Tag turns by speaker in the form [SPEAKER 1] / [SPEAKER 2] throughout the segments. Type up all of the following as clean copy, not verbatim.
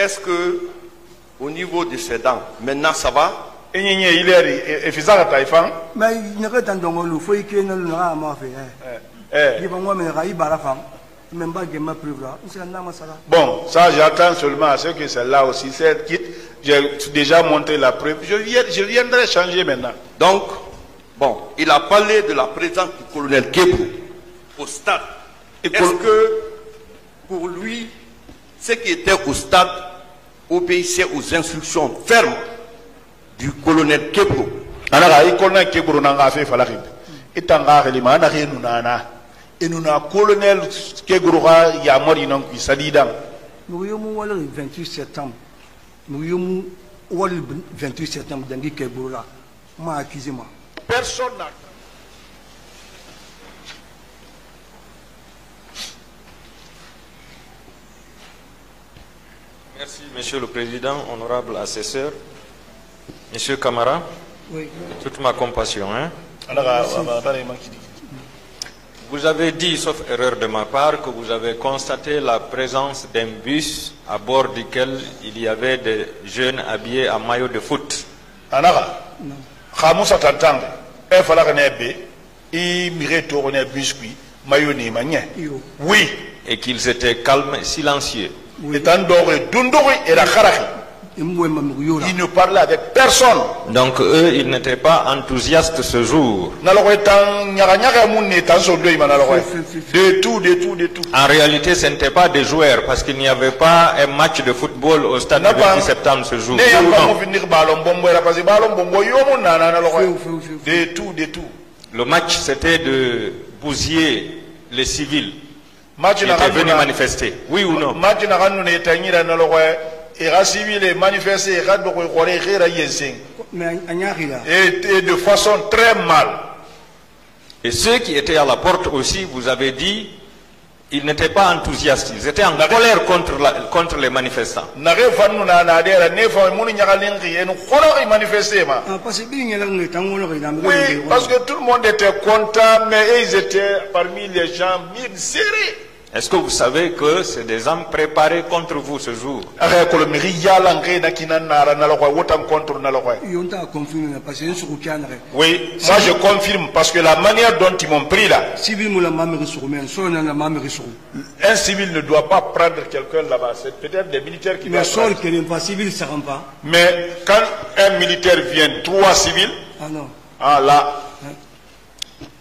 [SPEAKER 1] est-ce que au niveau de ses dents, maintenant ça va?
[SPEAKER 2] Mais il n'y a pas de faut qu'il ne l'a bon, ça j'attends seulement à ce que celle-là aussi, cette quitte, j'ai déjà montré la preuve, je viendrai changer maintenant.
[SPEAKER 1] Donc, bon, il a parlé de la présence du colonel Kébrou au stade. Est-ce que pour lui, ceux qui étaient au stade obéissaient aux instructions fermes du colonel Kébrou?
[SPEAKER 2] Et nous avons colonel Kégoura Yamorinon qui s'adidam. Nous avons le 28 septembre. Nous avons le 28 septembre dans le Kégoura. Moi, accusez-moi.
[SPEAKER 1] Personne n'a.
[SPEAKER 3] Merci, Monsieur le Président, honorable assesseur. Monsieur Camara, oui. Toute ma compassion. Hein? Vous avez dit, sauf erreur de ma part, que vous avez constaté la présence d'un bus à bord duquel il y avait des jeunes habillés en maillot de foot.
[SPEAKER 2] Oui.
[SPEAKER 3] Et qu'ils étaient calmes et silencieux.
[SPEAKER 2] Oui. Il ne parlait avec personne.
[SPEAKER 3] Donc eux, ils n'étaient pas enthousiastes ce jour.
[SPEAKER 2] De tout.
[SPEAKER 3] En réalité, ce n'était pas des joueurs parce qu'il n'y avait pas un match de football au stade du 28 septembre ce jour.
[SPEAKER 2] De tout.
[SPEAKER 3] Le match, c'était de bousiller les civils qui étaient venus manifester. Oui ou non?
[SPEAKER 2] Et de façon très mal.
[SPEAKER 3] Et ceux qui étaient à la porte aussi, vous avez dit, ils n'étaient pas enthousiastes, ils étaient en colère contre les manifestants.
[SPEAKER 2] Oui, parce que tout le monde était content, mais ils étaient parmi les gens bien serrés.
[SPEAKER 3] Est-ce que vous savez que c'est des hommes préparés contre vous ce jour?
[SPEAKER 2] Oui, moi je confirme parce que la manière dont ils m'ont pris là, un civil ne doit pas prendre quelqu'un là-bas, c'est peut-être des militaires qui doivent prendre. Mais quand un militaire vient, 3 civils, ah là.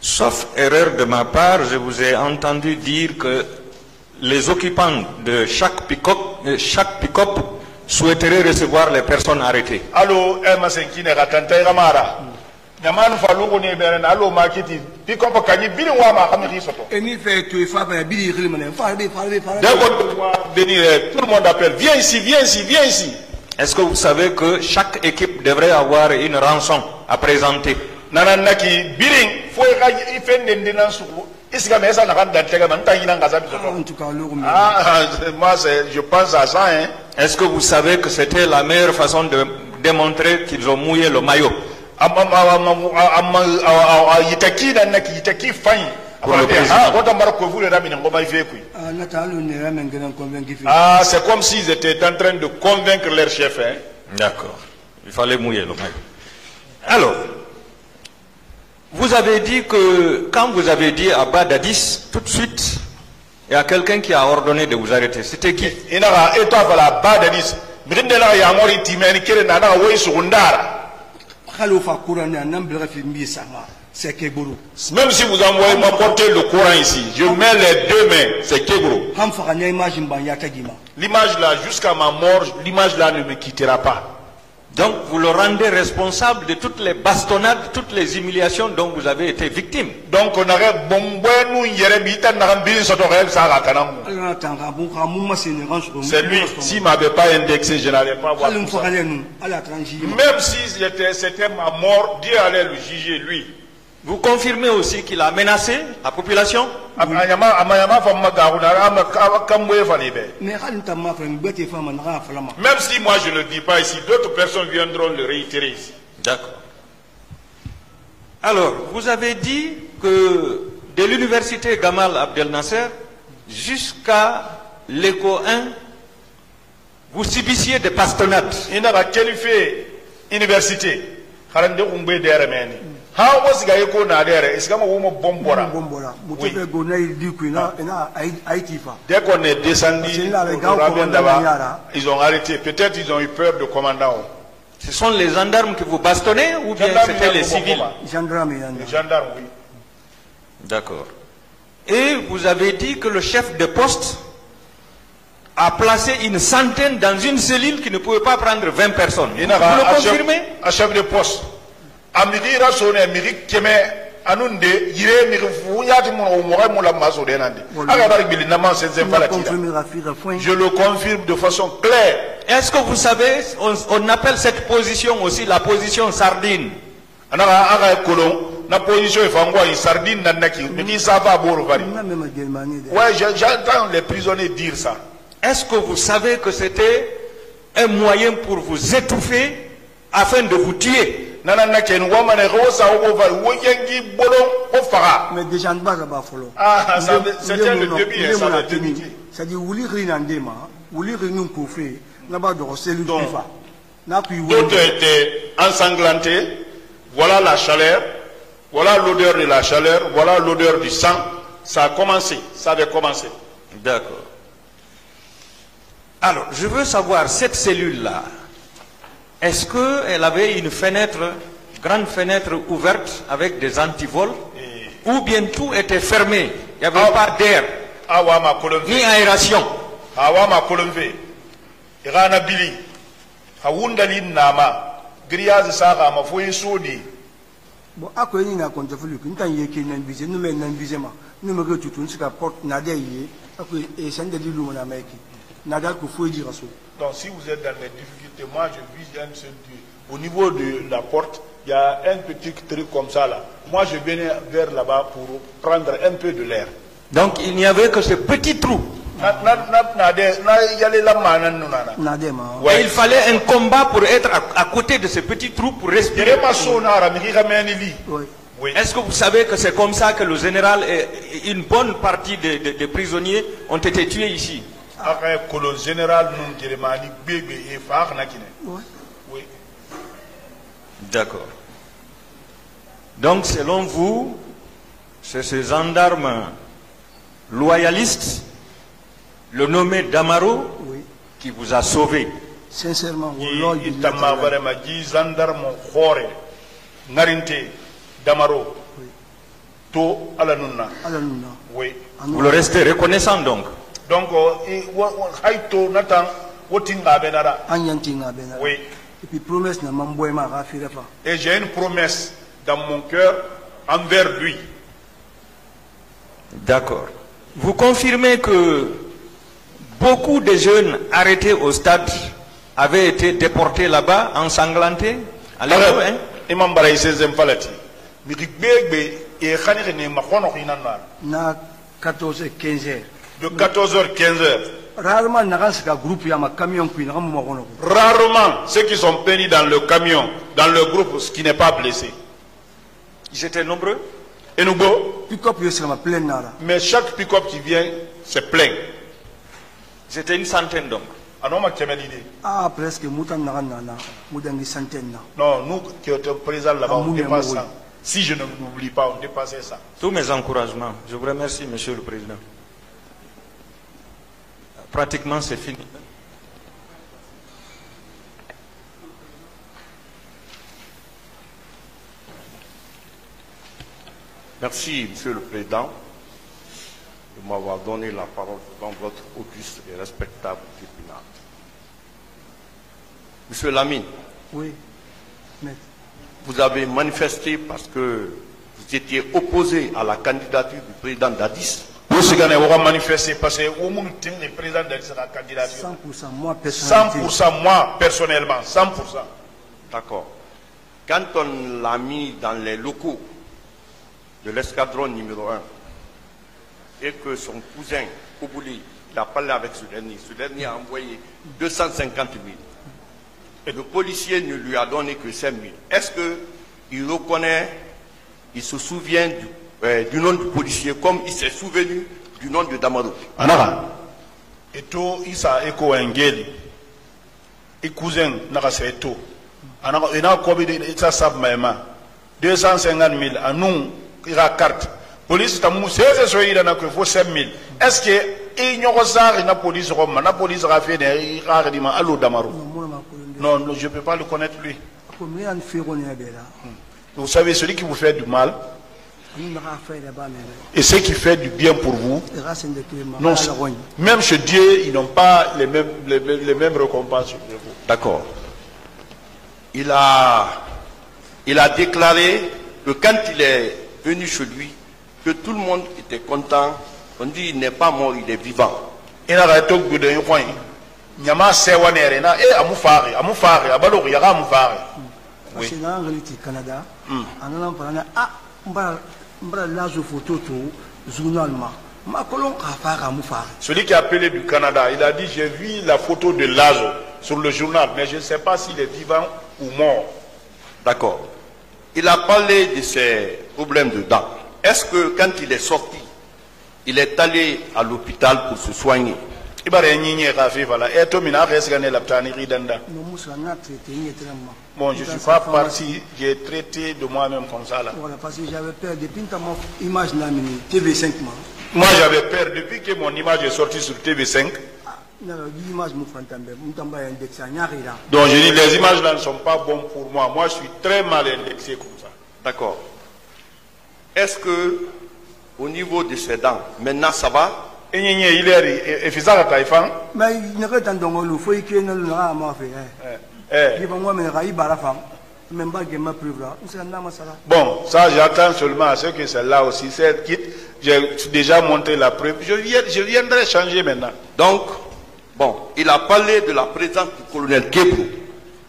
[SPEAKER 3] Sauf erreur de ma part, je vous ai entendu dire que les occupants de chaque pick-up souhaiteraient recevoir les personnes arrêtées.
[SPEAKER 2] Allô, tout le monde appelle, viens ici.
[SPEAKER 3] Est-ce que vous savez que chaque équipe devrait avoir une rançon à présenter?
[SPEAKER 2] Moi, je pense à ça. Hein.
[SPEAKER 3] Est-ce que vous savez que c'était la meilleure façon de démontrer qu'ils ont mouillé le maillot?
[SPEAKER 2] Ah, c'est comme s'ils étaient en train de convaincre leur chef. Hein.
[SPEAKER 3] D'accord. Il fallait mouiller le maillot. Alors, vous avez dit que quand vous avez dit à Badadis, tout de suite, il y a quelqu'un qui a ordonné de vous arrêter. C'était qui?
[SPEAKER 2] Même si vous envoyez m'apporter le Coran ici, je mets les 2 mains, c'est Kébrou. L'image là, jusqu'à ma mort, l'image là ne me quittera pas.
[SPEAKER 3] Donc vous le rendez responsable de toutes les bastonnades, toutes les humiliations dont vous avez été victime.
[SPEAKER 2] Donc on aurait c'est lui, s'il ne m'avait pas indexé, je n'allais pas voir. Même si c'était ma mort, Dieu allait le juger lui.
[SPEAKER 3] Vous confirmez aussi qu'il a menacé la population?
[SPEAKER 2] Même si moi je ne le dis pas ici, d'autres personnes viendront le réitérer ici.
[SPEAKER 3] D'accord. Alors, vous avez dit que de l'université Gamal Abdel Nasser jusqu'à l'éco 1, vous subissiez des bastonnades.
[SPEAKER 4] Il n'a pas qualifié université. Harande umbe dere meni. Ha was ga yeko na dere. Est-ce que ma womo bombora?
[SPEAKER 2] Oui.
[SPEAKER 4] Dès qu'on est descendu, ils ont arrêté. Peut-être ils ont eu peur de commandant.
[SPEAKER 3] Ce sont les gendarmes qui vous bastonnaient ou bien c'était les civils?
[SPEAKER 4] Les gendarmes, oui.
[SPEAKER 3] D'accord. Et vous avez dit que le chef de poste a placé une centaine dans une cellule qui ne pouvait pas prendre 20 personnes. Vous le confirmez?
[SPEAKER 4] Un chef de poste. Amiri Rasone, Amiri Keme, Anunde, Yire, Mirifouya, Moura, Maso de Nandi. Je le confirme de façon claire.
[SPEAKER 3] Est-ce que vous savez, on appelle cette position aussi la position sardine?
[SPEAKER 4] La position est une sardine, ouais, j'entends les prisonniers dire ça.
[SPEAKER 3] Est-ce que vous savez que c'était un moyen pour vous étouffer afin de vous tuer?
[SPEAKER 2] Mais déjà,
[SPEAKER 4] ah, c'était le début, ça avait débuté.
[SPEAKER 2] C'est-à-dire,
[SPEAKER 4] d'autres étaient ensanglantés. Voilà la chaleur, voilà l'odeur de la chaleur, voilà l'odeur du sang. Ça a commencé, ça avait commencé.
[SPEAKER 3] D'accord. Alors, je veux savoir, cette cellule-là, est-ce qu'elle avait une fenêtre, grande fenêtre ouverte avec des antivols, ou bien tout était fermé, il n'y avait pas d'air, ni aération?
[SPEAKER 4] Awama Kolombe, Irana Bili, Hawundali Nama, Griaz Sara, Mafoy Soudi.
[SPEAKER 2] Bon, à quoi il n'a pas de flux, une taille qui n'a visé, nous mène un visement, nous me tout ce qu'à porte Nadé, et Sandeli Lumonameki. Nada faut dire ça.
[SPEAKER 4] Donc si vous êtes dans les difficultés, moi je vise un seul Dieu. Au niveau de la porte, il y a un petit truc comme ça là. Moi je venais vers là-bas pour prendre un peu de l'air.
[SPEAKER 3] Donc il n'y avait que ce petit trou.
[SPEAKER 4] Ouais.
[SPEAKER 3] Et il fallait un combat pour être à côté de ce petit trou pour respirer.
[SPEAKER 4] Oui.
[SPEAKER 3] Est-ce que vous savez que c'est comme ça que le général et une bonne partie des prisonniers ont été tués ici?
[SPEAKER 4] Oui.
[SPEAKER 3] D'accord. Donc selon vous, c'est ce gendarme loyaliste, le nommé Damaro,
[SPEAKER 2] oui,
[SPEAKER 3] qui vous a sauvé.
[SPEAKER 2] Sincèrement,
[SPEAKER 4] Damaro.
[SPEAKER 2] Oui.
[SPEAKER 4] To Alanuna. Oui.
[SPEAKER 3] Vous le restez reconnaissant donc.
[SPEAKER 4] Donc, Haïto Nathan, Wotinga Benara. Oui.
[SPEAKER 2] Et puis promesse n'a pas.
[SPEAKER 4] Et j'ai une promesse dans mon cœur envers lui.
[SPEAKER 3] D'accord. Vous confirmez que beaucoup de jeunes arrêtés au stade avaient été déportés là-bas, ensanglantés? Alors, hein?
[SPEAKER 4] Imam Baraï Sezem Falati.
[SPEAKER 2] Na 14 15 heures.
[SPEAKER 4] De 14h, 15h.
[SPEAKER 2] Rarement, groupe, camion,
[SPEAKER 4] rarement, ceux qui sont pénis dans le camion, dans le groupe, ce qui n'est pas blessé.
[SPEAKER 3] Ils étaient nombreux?
[SPEAKER 4] Et nous,
[SPEAKER 2] mais
[SPEAKER 4] chaque pick-up qui vient, c'est plein.
[SPEAKER 3] C'était une centaine donc.
[SPEAKER 2] Ah, presque,
[SPEAKER 4] non, nous qui étions présents là-bas, on dépasse ça. Si je ne m'oublie pas, on dépassait ça.
[SPEAKER 3] Tous mes encouragements. Je vous remercie, Monsieur le Président. Pratiquement, c'est fini.
[SPEAKER 1] Merci, Monsieur le Président, de m'avoir donné la parole dans votre auguste et respectable tribunal. Monsieur Lamine,
[SPEAKER 2] oui,
[SPEAKER 1] vous avez manifesté parce que vous étiez opposé à la candidature du président Dadis.
[SPEAKER 4] Vous avez manifesté parce que le président Dadis a la candidature.
[SPEAKER 2] 100% moi personnellement.
[SPEAKER 4] 100% moi personnellement, 100%.
[SPEAKER 1] D'accord. Quand on l'a mis dans les locaux de l'escadron numéro 1 et que son cousin Koubouli, il a parlé avec ce dernier a envoyé 250 000. Et le policier ne lui a donné que 5 000. Est-ce qu'il reconnaît, il se souvient du nom du policier comme il s'est souvenu du nom de Damaro?
[SPEAKER 4] Anara. Et tout, Issa Eko Engeli. Et cousin, Naraseto. Il y a combien de ça, ça, 250 000. À nous, il y a carte. Police, il y a 5 000. Est-ce que il y a ça, il y a police, la police a fait des rares allo Damaro. Non, je ne peux pas le connaître lui. Vous savez, celui qui vous fait du mal et ceux qui fait du bien pour vous, non, même chez Dieu, ils n'ont pas les mêmes récompenses sur vous.
[SPEAKER 1] D'accord. Il a déclaré que quand il est venu chez lui, que tout le monde était content. On dit il n'est pas mort, il est vivant.
[SPEAKER 4] Il a arrêté de dire il y a un séwanere na et amufari abalo ya amufari.
[SPEAKER 2] Oui. C'est là en Canada. On a parlé mbra lazo photo to journalement. Ma colon a fait amufari.
[SPEAKER 4] Celui qui a appelé du Canada, il a dit j'ai vu la photo de Lazo sur le journal, mais je ne sais pas s'il est vivant ou mort.
[SPEAKER 1] D'accord. Il a parlé de ses problèmes de dents. Est-ce que quand il est sorti, il est allé à l'hôpital pour se soigner?
[SPEAKER 4] Bon, je ne suis pas parti, j'ai traité de moi-même comme ça. Là.
[SPEAKER 2] Voilà, parce que j'avais peur depuis que mon image là, TV5.
[SPEAKER 4] Moi, j'avais peur depuis que mon image est sortie sur TV5. Donc, je dis, les images là ne sont pas bonnes pour moi. Moi, je suis très mal indexé comme ça.
[SPEAKER 1] D'accord. Est-ce que, au niveau de ses dents, maintenant ça va?
[SPEAKER 4] Il est efficace.
[SPEAKER 2] Mais il n'y a pas de temps où il faut qu'il y ait
[SPEAKER 4] bon, ça j'attends seulement à ce que celle-là aussi, celle quitte. J'ai déjà monté la preuve. Je viendrai changer maintenant.
[SPEAKER 1] Donc, bon, il a parlé de la présence du colonel Guébro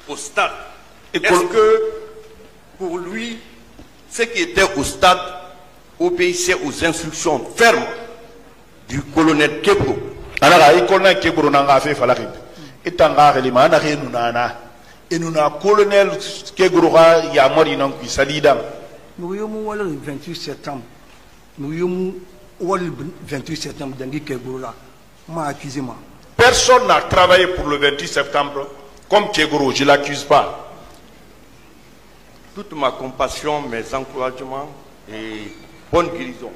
[SPEAKER 1] au stade. Est-ce que, pour lui, ceux qui étaient au stade obéissaient aux instructions fermes du colonel Guébro?
[SPEAKER 4] Alors, le colonel Guébro n'a fait falakib. Et tant et nous avons colonel Kegroa Yamorinon qui s'alidam.
[SPEAKER 2] Nous avons le 28 septembre. Nous avons le 28 septembre dans Kegroa. M'a accusé moi.
[SPEAKER 4] Personne n'a travaillé pour le 28 septembre comme Kegro, je ne l'accuse pas.
[SPEAKER 1] Toute ma compassion, mes encouragements et bonne guérison.